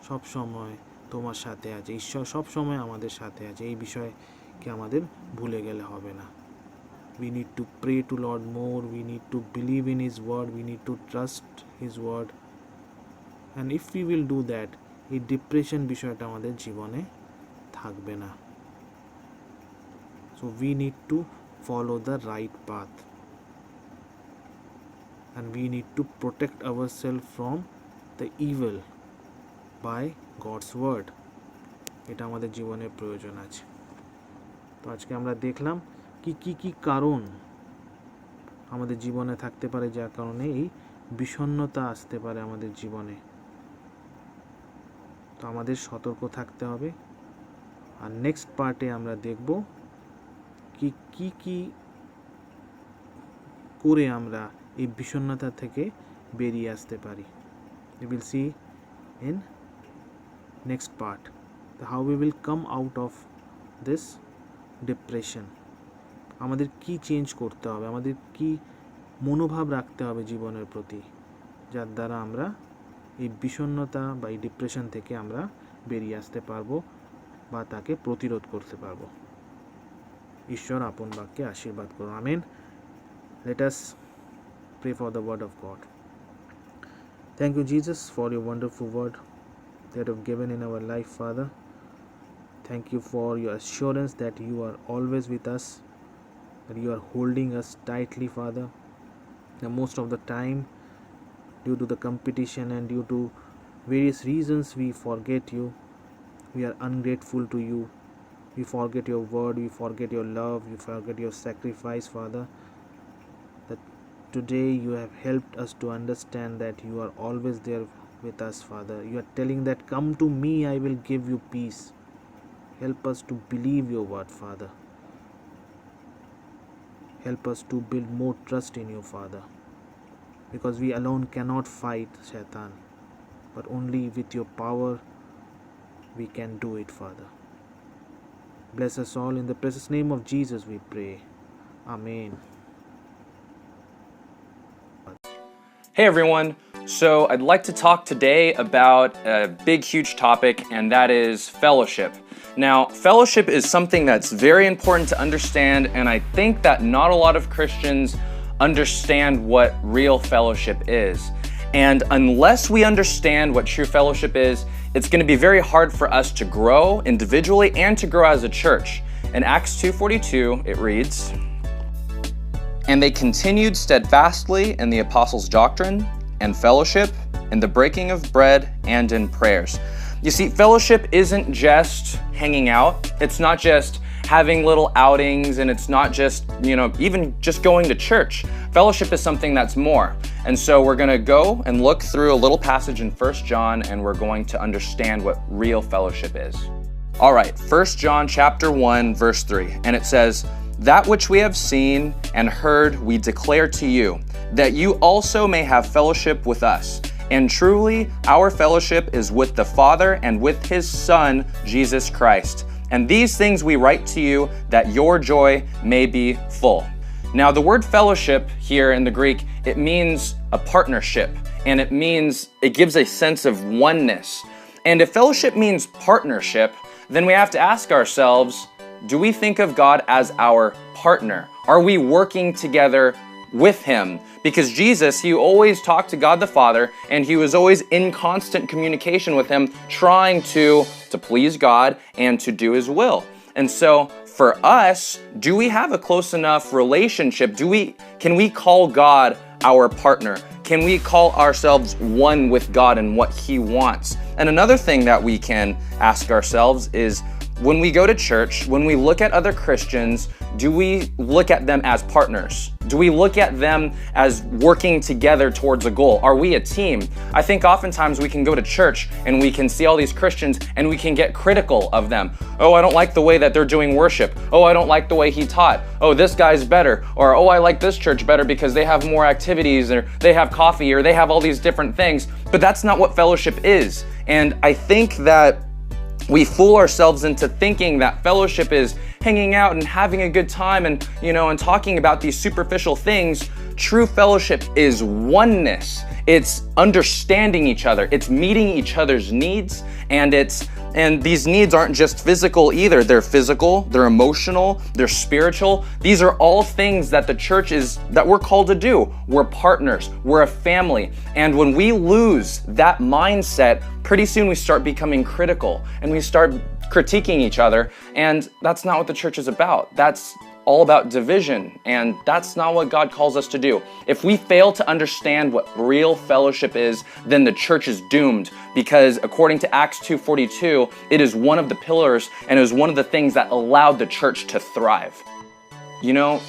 সব সময় তোমার সাথে আছে, ঈশ্বর সব সময় আমাদের সাথে আছে। এই বিষয়কে আমাদের ভুলে গেলে হবে না। We need to pray to Lord more, we need to believe in his word, we need to trust his word, and if we will do that, এই ডিপ্রেশন বিষয়টা আমাদের জীবনে থাকবে না। So we need to follow the right path, and we need to protect ourselves from the evil by God's word. এটা আমাদের জীবনের প্রয়োজন আছে। তো আজকে আমরা দেখলাম কি কারণ আমাদের জীবনে থাকতে পারে, যার কারণে এই বিষণ্ণতা আসতে পারে আমাদের জীবনে। তো আমাদের সতর্ক থাকতে হবে। আর নেক্সট পার্টে আমরা দেখব কি করে আমরা এই বিষণ্ণতা থেকে বেরিয়ে আসতে পারি। We will see in next part how we will come out of this depression. আমাদের কি চেঞ্জ করতে হবে, আমাদের কি মনোভাব রাখতে হবে জীবনের প্রতি, যার দ্বারা আমরা এই বিষণ্ণতা বা এই ডিপ্রেশন থেকে আমরা বেরিয়ে আসতে পারবো বা তাকে প্রতিরোধ করতে পারবো। ঈশ্বর আপন বাক্যে আশীর্বাদ করুন। Amen. Let us pray for the word of God. Thank you, Jesus, for your wonderful word that you have given in our life, Father. Thank you for your assurance that you are always with us, that you are holding us tightly, Father. And most of the time, due to the competition and due to various reasons, we forget you. We are ungrateful to you. We forget your word, we forget your love, we forget your sacrifice, Father. That today you have helped us to understand that you are always there with us, Father. You are telling that, come to me, I will give you peace. Help us to believe your word, Father. Help us to build more trust in you, Father. Because we alone cannot fight Shaitan, but only with your power we can do it, Father. Bless us all. In the precious name of Jesus we pray. Amen. Hey everyone, so I'd like to talk today about a big, huge topic, and that is fellowship. Now, fellowship is something that's very important to understand, and I think that not a lot of Christians understand what real fellowship is. And unless we understand what true fellowship is, it's going to be very hard for us to grow individually and to grow as a church. In Acts 2:42, it reads, And they continued steadfastly in the apostles' doctrine and fellowship, in the breaking of bread and in prayers. You see, fellowship isn't just hanging out. It's not just having little outings, and it's not just, even just going to church. Fellowship is something that's more. And so we're going to go and look through a little passage in 1 John, and we're going to understand what real fellowship is. All right, 1 John chapter 1, verse 3, and it says, "That which we have seen and heard we declare to you, that you also may have fellowship with us. And truly, our fellowship is with the Father and with His Son, Jesus Christ. And these things we write to you, that your joy may be full." Now, the word fellowship here in the Greek, it means a partnership, and it gives a sense of oneness. And if fellowship means partnership, then we have to ask ourselves, do we think of God as our partner? Are we working together with Him? Because Jesus, He always talked to God the Father, and He was always in constant communication with Him, trying to please God and to do His will. And so for us, do we have a close enough relationship? Can we call God our partner? Can we call ourselves one with God and what He wants? And another thing that we can ask ourselves is, when we go to church, when we look at other Christians, do we look at them as partners? Do we look at them as working together towards a goal? Are we a team? I think oftentimes we can go to church and we can see all these Christians and we can get critical of them. Oh, I don't like the way that they're doing worship. Oh, I don't like the way he taught. Oh, this guy's better. Or, oh, I like this church better because they have more activities, or they have coffee, or they have all these different things. But that's not what fellowship is. And I think that we fool ourselves into thinking that fellowship is hanging out and having a good time and talking about these superficial things. True fellowship is oneness. It's understanding each other. It's meeting each other's needs, and these needs aren't just physical either. They're physical, they're emotional, they're spiritual. These are all things that that we're called to do. We're partners, we're a family. And when we lose that mindset, pretty soon we start becoming critical and we start critiquing each other. And that's not what the church is about. That's all about division, and that's not what God calls us to do. If we fail to understand what real fellowship is, then the church is doomed, because according to Acts 2:42, it is one of the pillars and it was one of the things that allowed the church to thrive.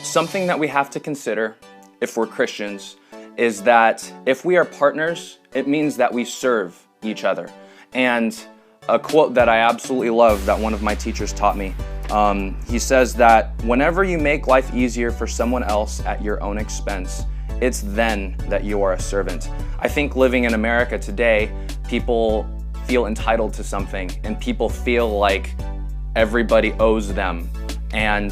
Something that we have to consider if we're Christians is that if we are partners, it means that we serve each other. And a quote that I absolutely love that one of my teachers taught me, he says that whenever you make life easier for someone else at your own expense, it's then that you are a servant. I think living in America today, people feel entitled to something, and people feel like everybody owes them. And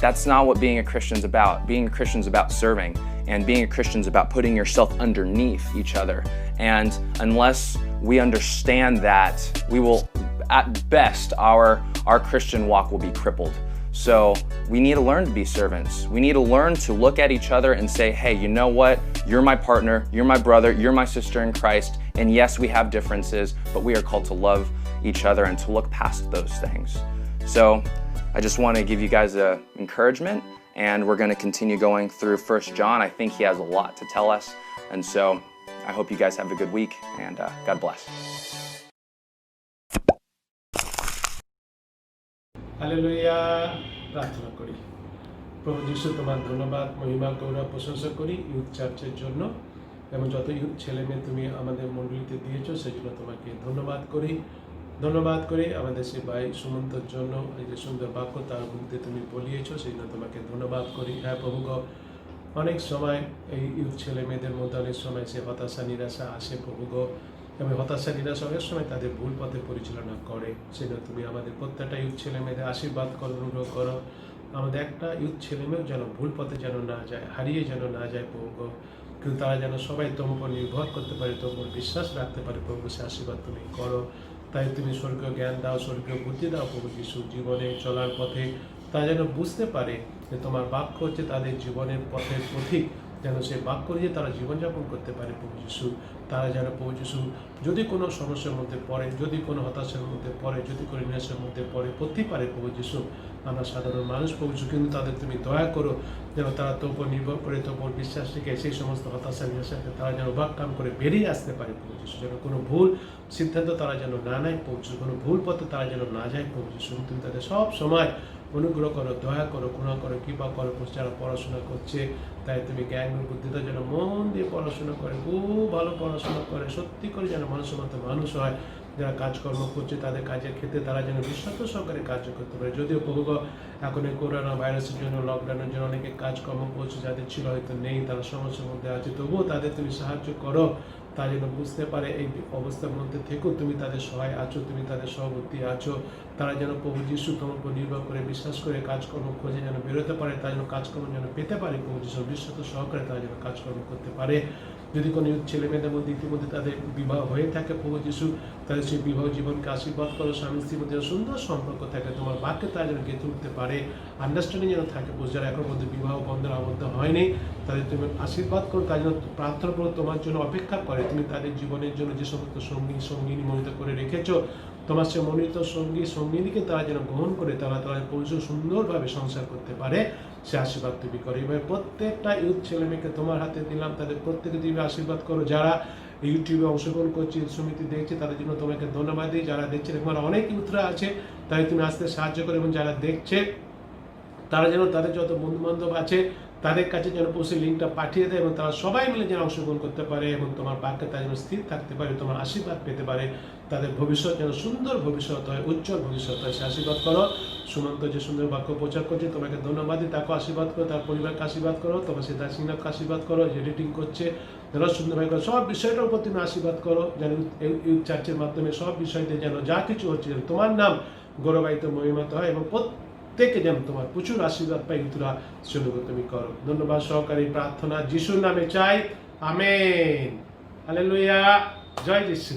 that's not what being a Christian's about. Being a Christian's about serving, and being a Christian's about putting yourself underneath each other. And unless we understand that, we will, at best, our Christian walk will be crippled. So we need to learn to be servants. We need to learn to look at each other and say, hey, you know what? You're my partner, you're my brother, you're my sister in Christ. And yes, we have differences, but we are called to love each other and to look past those things. So I just want to give you guys an encouragement, and we're going to continue going through 1 John. I think he has a lot to tell us. And so I hope you guys have a good week, and God bless. Hallelujah, প্রার্থনা করি। প্রভু যিশু, তোমার ধন্যবাদ, মহিমা, গৌরব প্রশংসা করি youth চার্চের জন্য, এবং যত ইউথ ছেলে মেয়ে তুমি আমাদের মণ্ডলীতে দিয়েছো সেজন্য তোমাকে ধন্যবাদ করি। আমাদের সে ভাই সুমন্তর জন্য এই যে সুন্দর বাক্য তার মধ্যে তুমি বলিয়েছো সেজন্য তোমাকে ধন্যবাদ করি। হ্যাঁ প্রভু, অনেক সময় এই ইউথ ছেলে মেয়েদের মধ্যে অনেক সময় সে হতাশা নিরাশা আসে প্রভু, এবং হতাশা নিরাশা অনেক সময় তাদের ভুল পথে পরিচালনা করে। সেজন্য তুমি আমাদের প্রত্যেকটা ইউথ ছেলে মেয়েদের আশীর্বাদ করো, অনুগ্রহ করো। আমাদের একটা ইউথ ছেলে মেয়েও যেন ভুল পথে যেন না যায়, হারিয়ে যেন না যায় প্রভু, কিন্তু তারা যেন সবাই তোমার উপর নির্ভর করতে পারে, তোমার বিশ্বাস রাখতে পারে প্রভু। সে আশীর্বাদ তুমি করো। তাই তুমি স্বর্গীয় জ্ঞান দাও, স্বর্গীয় বুদ্ধি দাও প্রভু যিশু, জীবনে চলার পথে তারা যেন বুঝতে পারে যে তোমার বাক্য হচ্ছে তাদের জীবনের পথের পথিক, যেন সেই বাক্য দিয়ে তারা জীবনযাপন করতে পারে প্রভু যিশু। তারা যেন প্রভু যিশু যদি কোনো সমস্যার মধ্যে পড়ে, যদি কোনো হতাশার মধ্যে পড়ে, যদি কোনো নিরাশার মধ্যে পড়ে, পড়তেই পারে প্রভু যিশু। আমরা সাধারণ মানুষ প্রভু যিশু, কিন্তু তাদের তুমি দয়া করো যেন তারা তোর উপর নির্ভর করে তোর উপর বিশ্বাস রেখে সেই সমস্ত হতাশা নিরাশাকে তারা যেন ওভারকাম করে বেরিয়ে আসতে পারে প্রভু যিশু। যেন কোনো ভুল সিদ্ধান্ত তারা যেন না নেয় প্রভু যিশু, কোনো ভুল পথে তারা যেন না যায় প্রভু যিশু। তুমি তাদের সব সময় অনুগ্রহ করো, দয়া করো, করুণা করো, কৃপা করো। যারা পড়াশোনা করছে তাই তুমি জ্ঞান ও বুদ্ধিতে যেন মন দিয়ে পড়াশোনা করে, খুব ভালো পড়াশোনা করে, সত্যি করে যেন মানুষের মতো মানুষ হয়। যারা কাজকর্ম করছে তাদের কাজের ক্ষেত্রে তারা যেন বিশ্বস্ত সহকারে কাজ করতে পারে। যদিও প্রভু এখন এই করোনা ভাইরাসের জন্য, লকডাউনের জন্য অনেকে কাজকর্ম করছে, যাদের ছিল হয়তো নেই, তারা সমস্যার মধ্যে আছে, তবুও তাদের তুমি সাহায্য করো, তারা যেন বুঝতে পারে এই অবস্থার মধ্যে থেকেও তুমি তাদের সহায় আছো, তুমি তাদের সহবর্তী আছো। তারা যেন প্রভু যিশু তোমার উপর নির্ভর করে, বিশ্বাস করে কাজকর্ম খোঁজে যেন বেরোতে পারে, তারা যেন কাজকর্ম যেন পেতে পারে প্রভু যিশু, বিশ্বস্ত সহকারে তারা যেন কাজকর্ম করতে পারে। যদি কোনো ছেলে মেয়েদের মধ্যে ইতিমধ্যে তাদের বিবাহ হয়ে থাকে প্রভু যিশু, তাদের সেই বিবাহ জীবনকে আশীর্বাদ করো, স্বামী স্ত্রীর মধ্যে সুন্দর সম্পর্ক থাকে, তোমার বাক্যে তারা যেন গেঁথে উঠতে পারে, আন্ডারস্ট্যান্ডিং যেন থাকে। যারা এখন মধ্যে বিবাহ বন্ধের আবদ্ধ হয়নি তাদের তুমি আশীর্বাদ করো, তার জন্য প্রার্থনা করো, তোমার জন্য অপেক্ষা করে। তুমি তাদের জীবনের জন্য যে সমস্ত সঙ্গিনী মনোনীত করে রেখেছো, তোমার সে মনোনীত সঙ্গিনীকে তারা যেন গ্রহণ করে তারা পরিচয় সুন্দরভাবে সংসার করতে পারে, সে আশীর্বাদ তুমি করো। এবার প্রত্যেকটা ইউথ ছেলে মেয়েকে তোমার হাতে দিলাম, তাদের প্রত্যেকে তুমি আশীর্বাদ করো। যারা ইউটিউবে অংশগ্রহণ করছে, সমিতি দেখছে, তাদের জন্য তোমাকে ধন্যবাদ দিই। যারা দেখছে, তোমার অনেক ইউথরা আছে, তাই তুমি আসতে সাহায্য করো। এবং যারা দেখছে তারা যেন তাদের যত বন্ধু বান্ধব আছে তাদের কাছে যেন পৌঁছে লিঙ্কটা পাঠিয়ে দেয় এবং তারা সবাই মিলে যেন অংশগ্রহণ করতে পারে এবং তোমার বাক্যে তারা যেন স্থির থাকতে পারে, তোমার আশীর্বাদ পেতে পারে, তাদের ভবিষ্যৎ যেন সুন্দর ভবিষ্যৎ হয়, উজ্জ্বল ভবিষ্যৎ হয়। সে আশীর্বাদ করো। সুমন্ত যে সুন্দর বাক্য প্রচার করছে, তোমাকে ধন্যবাদ দিই, তাকে আশীর্বাদ করো, তার পরিবারকে আশীর্বাদ করো, তোমার সে দাসিনাথকে আশীর্বাদ করো, যে এডিটিং করছে যারা সুন্দরভাবে করো, সব বিষয়টার উপর তুমি আশীর্বাদ করো। যেন ইউথ চার্চের মাধ্যমে সব বিষয়তে যেন যা কিছু হচ্ছে যেন তোমার নাম গৌরবায়িত মহিমাত হয় এবং প্রত্যেকে যেন তোমার প্রচুর আশীর্বাদ পাই। ইউথরা শুরু তুমি করো। ধন্যবাদ সহকারী প্রার্থনা যিশুর নামে চাই, আমেন। হালেলুয়া। জয় যিশু।